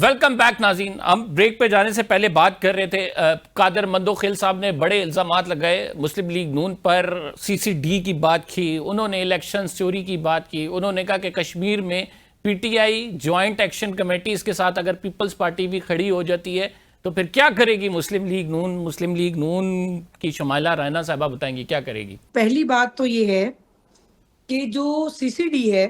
Welcome back ناظرین. ہم break پہ جانے سے پہلے بات کر رہے تھے. قادر مندوخیل صاحب نے بڑے الزامات لگائے مسلم لیگ نون پر. سی سی ڈی کی بات کی انہوں نے, الیکشن چوری کی بات کی انہوں نے. کہا کہ کشمیر میں P T I joint action committee اس کے ساتھ اگر پیپلز پارٹی بھی کھڑی ہو جاتی ہے تو پھر کیا کرے گی مسلم لیگ نون. مسلم لیگ نون کی شمائلہ رائنا صاحبہ بتائیں گی کیا کرے گی. پہلی بات تو یہ ہے کہ جو سی سی ڈی ہے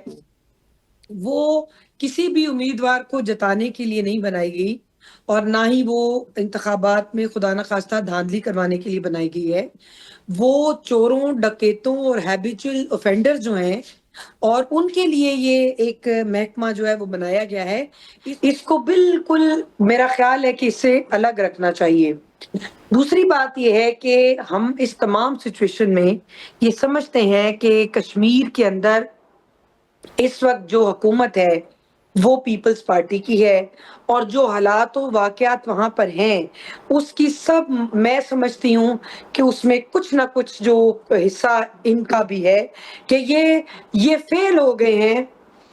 وہ کسی بھی امیدوار کو جتانے کے لیے نہیں بنائی گئی اور نہ ہی وہ انتخابات میں خدا نخواستہ دھاندلی کروانے کے لیے بنائی گئی ہے. وہ چوروں, ڈکیتوں اور ہیبیچول اوفینڈر جو ہیں اور ان کے لیے یہ ایک محکمہ جو ہے وہ بنایا گیا ہے. اس کو بالکل میرا خیال ہے کہ اس سے الگ رکھنا چاہیے. دوسری بات یہ ہے کہ ہم اس تمام سچویشن میں یہ سمجھتے ہیں کہ کشمیر کے اندر اس وقت جو حکومت ہے وہ پیپلز پارٹی کی ہے اور جو حالات و واقعات وہاں پر ہیں اس کی سب میں سمجھتی ہوں کہ اس میں کچھ نہ کچھ جو حصہ ان کا بھی ہے کہ یہ فیل ہو گئے ہیں,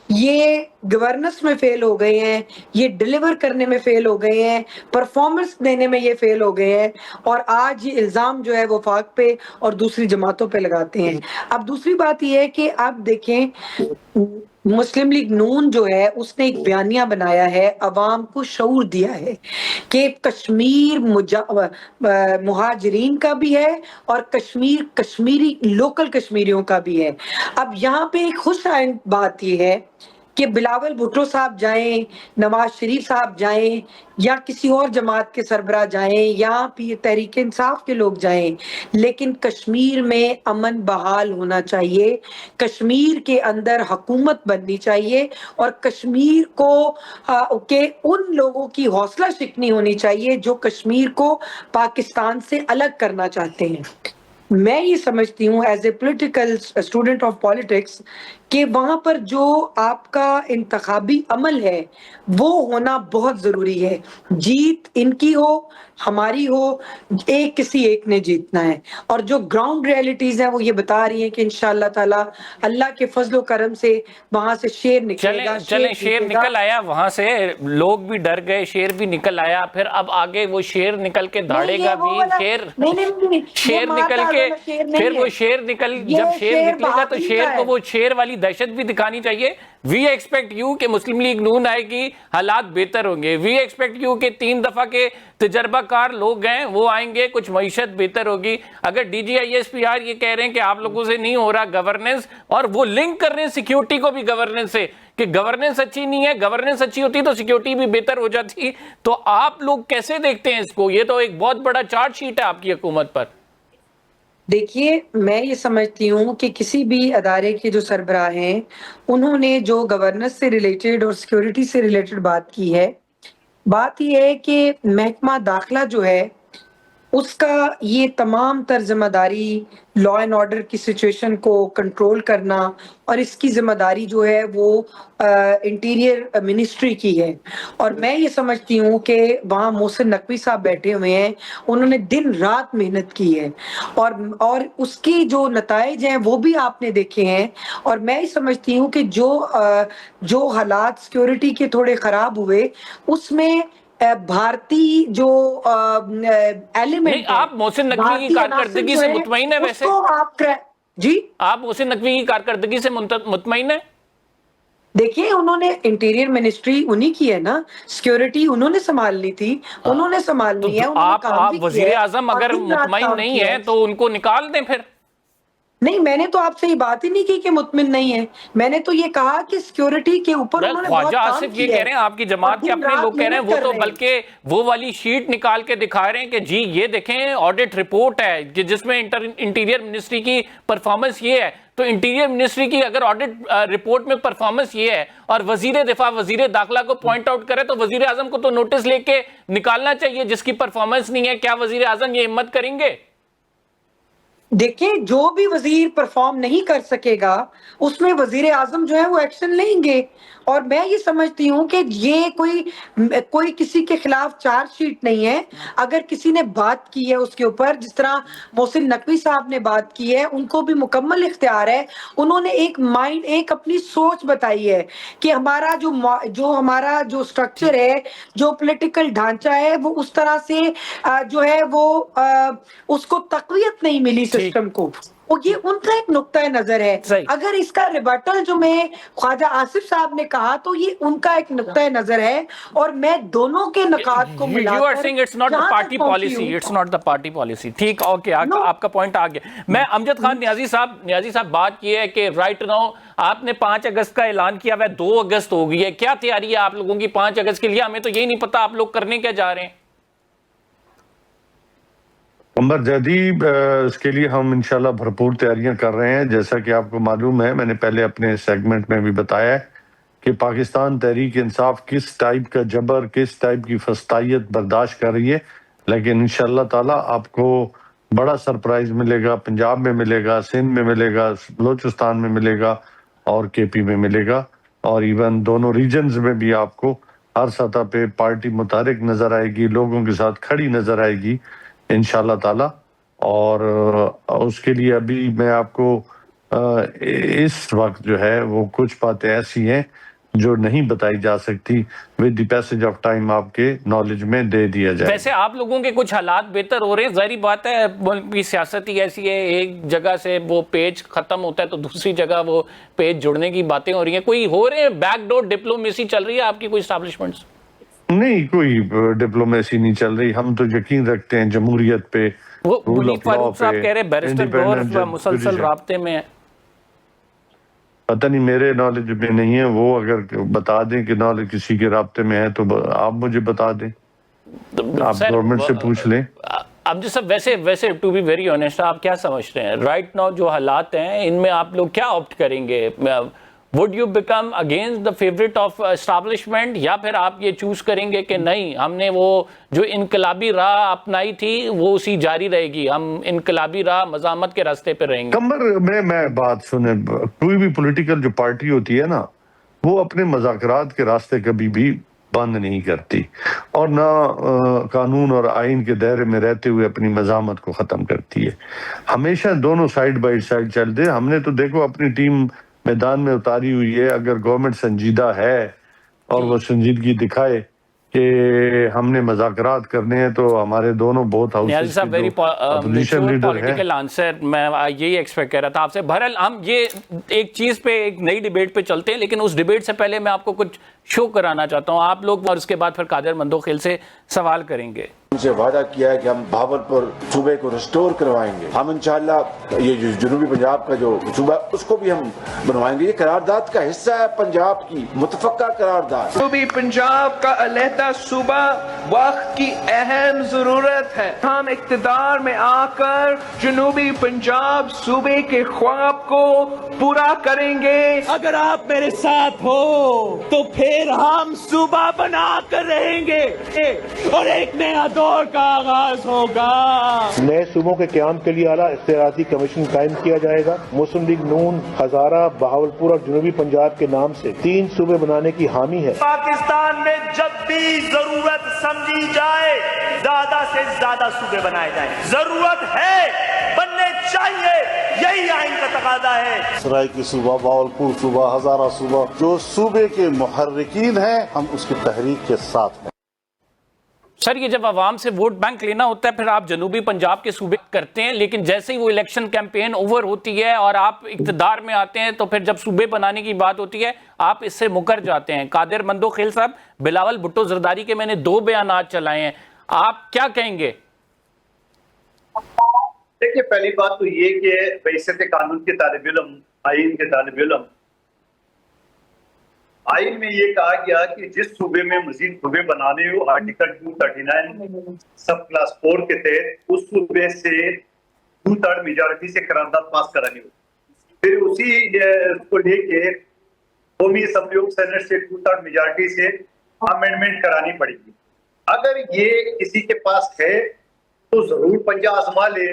یہ گورننس میں فیل ہو گئے ہیں, یہ ڈیلیور کرنے میں فیل ہو گئے ہیں, پرفارمنس دینے میں یہ فیل ہو گئے ہیں اور آج یہ الزام جو ہے وفاق پہ اور دوسری جماعتوں پہ لگاتے ہیں. اب دوسری بات یہ ہے کہ آپ دیکھیں مسلم لیگ نون جو ہے اس نے ایک بیانیہ بنایا ہے, عوام کو شعور دیا ہے کہ کشمیر مہاجرین کا بھی ہے اور کشمیر کشمیری لوکل کشمیریوں کا بھی ہے. اب یہاں پہ ایک خوش آئند بات یہ ہے کہ بلاول بھٹو صاحب جائیں, نواز شریف صاحب جائیں یا کسی اور جماعت کے سربراہ جائیں یا پھر تحریک انصاف کے لوگ جائیں, لیکن کشمیر میں امن بحال ہونا چاہیے, کشمیر کے اندر حکومت بننی چاہیے اور کشمیر کو کہ ان لوگوں کی حوصلہ شکنی ہونی چاہیے جو کشمیر کو پاکستان سے الگ کرنا چاہتے ہیں. میں یہ سمجھتی ہوں as a political student of politics کہ وہاں پر جو آپ کا انتخابی عمل ہے وہ ہونا بہت ضروری ہے. جیت ان کی ہو ہماری ہو, کسی ایک نے جیتنا ہے اور جو گراؤنڈ ریئلٹیز ہیں وہ یہ بتا رہی ہیں کہ انشاءاللہ تعالی اللہ کے فضل و کرم سے وہاں سے شیر نکلے گا. چلیں شیر نکل آیا وہاں سے, لوگ بھی ڈر گئے, شیر بھی نکل آیا, پھر اب آگے وہ شیر نکل کے دھاڑے گا بھی. شیر نکل کے پھر وہ شیر جب شیر نکلے گا تو شیر کو وہ شیر والی دہشت بھی دکھانی چاہیے. وی ایکسپیکٹ یو کہ مسلم لیگ نون آئے گی, حالات بہتر ہوں گے. وی ایکسپیکٹ یو کہ 3 دفعہ کے تجربہ کار لوگ ہیں وہ آئیں گے, کچھ معیشت بہتر ہوگی. اگر D G I S P R یہ کہہ رہے ہیں کہ آپ لوگوں سے نہیں ہو رہا گورننس, اور وہ لنک کر رہے ہیں سیکیورٹی کو بھی گورننس سے کہ گورننس اچھی نہیں ہے, گورننس اچھی ہوتی تو سیکیورٹی بھی بہتر ہو جاتی, تو آپ لوگ کیسے دیکھتے ہیں اس کو؟ یہ تو ایک بہت بڑا چارج شیٹ ہے آپ کی حکومت پر. دیکھیے میں یہ سمجھتی ہوں کہ کسی بھی ادارے کے جو سربراہ ہیں انہوں نے جو گورننس سے ریلیٹڈ اور سیکیورٹی سے ریلیٹڈ بات کی ہے, بات یہ ہے کہ محکمہ داخلہ جو ہے اس کا یہ تمام تر ذمہ داری لا اینڈ آرڈر کی سچویشن کو کنٹرول کرنا اور اس کی ذمہ داری جو ہے وہ انٹیریئر منسٹری کی ہے. اور میں یہ سمجھتی ہوں کہ وہاں محسن نقوی صاحب بیٹھے ہوئے ہیں, انہوں نے دن رات محنت کی ہے اور اس کی جو نتائج ہیں وہ بھی آپ نے دیکھے ہیں. اور میں یہ سمجھتی ہوں کہ جو حالات سیکیورٹی کے تھوڑے خراب ہوئے اس میں بھارتی جو ایلیمنٹ ہے, آپ محسن نقوی کی کارکردگی سے مطمئن ہے ویسے؟ جی آپ محسن نقوی کی کارکردگی سے مطمئن ہے؟ دیکھیے انہوں نے انٹیریئر منسٹری انہی کی ہے نا, سیکیورٹی انہوں نے سنبھالنی تھی, انہوں نے سنبھالنی ہے, انہوں نے کام بھی کیا ہے. وزیر اعظم اگر مطمئن نہیں ہے تو ان کو نکال دیں پھر. نہیں, میں نے تو آپ سے یہ بات ہی نہیں کی کہ مطمئن نہیں ہے, میں نے تو یہ کہا کہ سیکیورٹی کے اوپر انہوں نے بہت خواجہ کام آصف کیا یہ ہے. کہہ رہے ہیں, آپ کی جماعت کے اپنے لوگ کہہ رہے ہیں, وہ تو بلکہ وہ والی شیٹ نکال کے دکھا رہے ہیں کہ جی یہ دیکھیں آڈٹ رپورٹ ہے جس میں انٹیریئر منسٹری کی پرفارمنس یہ ہے. تو انٹیریئر منسٹری کی اگر آڈٹ رپورٹ میں پرفارمنس یہ ہے اور وزیر دفاع وزیر داخلہ کو پوائنٹ آؤٹ کرے تو وزیر اعظم کو تو نوٹس لے کے نکالنا چاہیے. جس کی پرفارمنس نہیں ہے, کیا وزیر اعظم یہ ہمت کریں گے؟ دیکھیں جو بھی وزیر پرفارم نہیں کر سکے گا اس میں وزیر اعظم جو ہے وہ ایکشن لیں گے. اور میں یہ سمجھتی ہوں کہ یہ کوئی کسی کے خلاف چارج شیٹ نہیں ہے. اگر کسی نے بات کی ہے اس کے اوپر، جس طرح محسن نقوی صاحب نے بات کی ہے، ان کو بھی مکمل اختیار ہے. انہوں نے ایک اپنی سوچ بتائی ہے کہ ہمارا ہمارا جو سٹرکچر ہے، جو پولیٹیکل ڈھانچہ ہے، وہ اس طرح سے جو ہے وہ اس کو تقویت نہیں ملی سسٹم کو. اور یہ ان کا ایک نقطہ نظر ہے. اگر اس کا ریبٹل جو میں خواجہ آصف صاحب نے کہا تو یہ ان کا ایک نقطہ نظر ہے، اور میں دونوں کے نکات کو ملا You are کر saying it's not the جہاں party تک پہنچی policy, ہوں. it's not the party policy. ٹھیک، اوکے، آپ کا پوائنٹ آ گیا. میں امجد خان نیازی صاحب بات کی ہے کہ رائٹ ناؤ آپ نے 5 اگست کا اعلان کیا ہوا ہے، 2 اگست ہو گئی ہے. کیا تیاری ہے آپ لوگوں کی 5 اگست کے لیے؟ ہمیں تو یہی نہیں پتا آپ لوگ کرنے کیا جا رہے ہیں. عمر جدید اس کے لیے ہم انشاءاللہ بھرپور تیاریاں کر رہے ہیں. جیسا کہ آپ کو معلوم ہے، میں نے پہلے اپنے سیگمنٹ میں بھی بتایا ہے کہ پاکستان تحریک انصاف کس ٹائپ کا جبر، کس ٹائپ کی فسطائیت برداشت کر رہی ہے، لیکن انشاءاللہ تعالی آپ کو بڑا سرپرائز ملے گا. پنجاب میں ملے گا، سندھ میں ملے گا، بلوچستان میں ملے گا اور کے پی میں ملے گا، اور ایون دونوں ریجنز میں بھی آپ کو ہر سطح پہ پارٹی متحرک نظر آئے گی، لوگوں کے ساتھ کھڑی نظر آئے گی انشاءاللہ تعالی. اور اس کے لیے ابھی میں آپ کو اس وقت جو ہے وہ کچھ باتیں ایسی ہیں جو نہیں بتائی جا سکتی، with the passage of time آپ کے نالج میں دے دیا جائے. ویسے آپ لوگوں کے کچھ حالات بہتر ہو رہے ہیں، ظاہری بات ہے ملک کی سیاست ہی ایسی ہے، ایک جگہ سے وہ پیج ختم ہوتا ہے تو دوسری جگہ وہ پیج جڑنے کی باتیں ہو رہی ہیں. کوئی ہو رہے ہیں بیک ڈور ڈپلومیسی چل رہی ہے آپ کی کوئی اسٹیبلشمنٹس؟ نہیں، کوئی ڈپلومیسی نہیں چل رہی. ہم تو یقین رکھتے ہیں جمہوریت پہ، وہ رول منیب آف لا فاروق صاحب پہ، کہہ رہے بیرسٹر گور مسلسل رابطے میں ہیں. پتہ نہیں، میرے نالج میں نہیں ہے. وہ اگر بتا دیں کہ نالج کسی کے رابطے میں ہے تو آپ مجھے بتا دیں، آپ گورنمنٹ سے پوچھ لیں. اب جو سب ویسے ٹو بی ویری آنیسٹ، آپ کیا سمجھتے ہیں رائٹ ناؤ جو حالات ہیں ان میں آپ لوگ کیا آپٹ کریں گے؟ Would you become against the favourite of establishment, یا پھر آپ یہ چوز کریں گے کہ نہیں، ہم نے وہ جو انقلابی راہ اپنائی تھی وہ اسی جاری رہے گی، ہم انقلابی راہ مزاحمت کے راستے پہ رہیں گے؟ کمبر میں بات سنیں، کوئی بھی پولیٹیکل جو پارٹی ہوتی ہے نا، وہ اپنے مذاکرات کے راستے کبھی بھی بند نہیں کرتی، اور نہ قانون اور آئین کے دائرے میں رہتے ہوئے اپنی مزاحمت کو ختم کرتی ہے. ہمیشہ دونوں سائیڈ بائی سائیڈ چلتے. ہم نے تو دیکھو اپنی ٹیم میدان میں اتاری ہوئی ہے. اگر گورنمنٹ سنجیدہ ہے اور وہ سنجیدگی دکھائے کہ ہم نے مذاکرات کرنے ہیں، تو ہمارے دونوں بہت نیازی ہاؤسز صاحب کے ویری جو اپوزیشن لیڈر ہیں. پولیٹیکل آنسر، میں یہی ایکسپیکٹ کر رہا تھا آپ سے. بہرحال ہم یہ ایک چیز پہ ایک نئی ڈیبیٹ پہ چلتے ہیں، لیکن اس ڈیبیٹ سے پہلے میں آپ کو کچھ شو کرانا چاہتا ہوں آپ لوگ، اور اس کے بعد پھر قادر مندوخیل سے سوال کریں گے. ان سے وعدہ کیا ہے کہ ہم بہاولپور صوبے کو ریسٹور کروائیں گے. ہم انشاءاللہ یہ جو جنوبی پنجاب کا جو صوبہ اس کو بھی ہم بنوائیں گے. یہ قرارداد کا حصہ ہے، پنجاب کی متفقہ قرارداد. جنوبی پنجاب کا علیحدہ صوبہ وقت کی اہم ضرورت ہے. ہم اقتدار میں آ کر جنوبی پنجاب صوبے کے خواب کو پورا کریں گے. اگر آپ میرے ساتھ ہو تو پھر ہم صوبہ بنا کر رہیں گے اور ایک نیا دور کا آغاز ہوگا. نئے صوبوں کے قیام کے لیے اعلیٰ اختیاراتی کمیشن قائم کیا جائے گا. مسلم لیگ نون ہزارہ، بہاولپور اور جنوبی پنجاب کے نام سے 3 صوبے بنانے کی حامی ہے. پاکستان میں جب بھی ضرورت سمجھی جائے زیادہ سے زیادہ صوبے بنائے جائیں. ضرورت ہے، بننے چاہیے، یہی آئین کا تقاضا ہے. سرائیکی صوبہ، بہاولپور صوبہ، ہزارہ صوبہ، جو صوبے کے محرکین ہیں ہم اس کی تحریک کے ساتھ ہیں. سر یہ جب عوام سے ووٹ بینک لینا ہوتا ہے پھر آپ جنوبی پنجاب کے صوبے کرتے ہیں، لیکن جیسے ہی وہ الیکشن کیمپین اوور ہوتی ہے اور آپ اقتدار میں آتے ہیں تو پھر جب صوبے بنانے کی بات ہوتی ہے آپ اس سے مکر جاتے ہیں. قادر مندوخیل صاحب، بلاول بھٹو زرداری کے میں نے 2 بیانات چلائے ہیں، آپ کیا کہیں گے؟ دیکھیے، پہلی بات تو یہ کہ بحیثیت قانون کے طالب علم، آئین کے طالب علم، آئین میں یہ کہا گیا کہ جس صوبے میں مزید صوبے بنانے ہو آرٹیکل 239 سب کلاس 4 کے تحت اس صوبے سے 2/3 میجارٹی سے قرارداد پاس کرانی ہو. پھر اسی کو لے کے قومی اسمبلی آف سینٹ سے 2/3 میجارٹی سے امینڈمنٹ کرانی پڑے گی. اگر یہ کسی کے پاس ہے تو ضرور پنجہ آزما لے.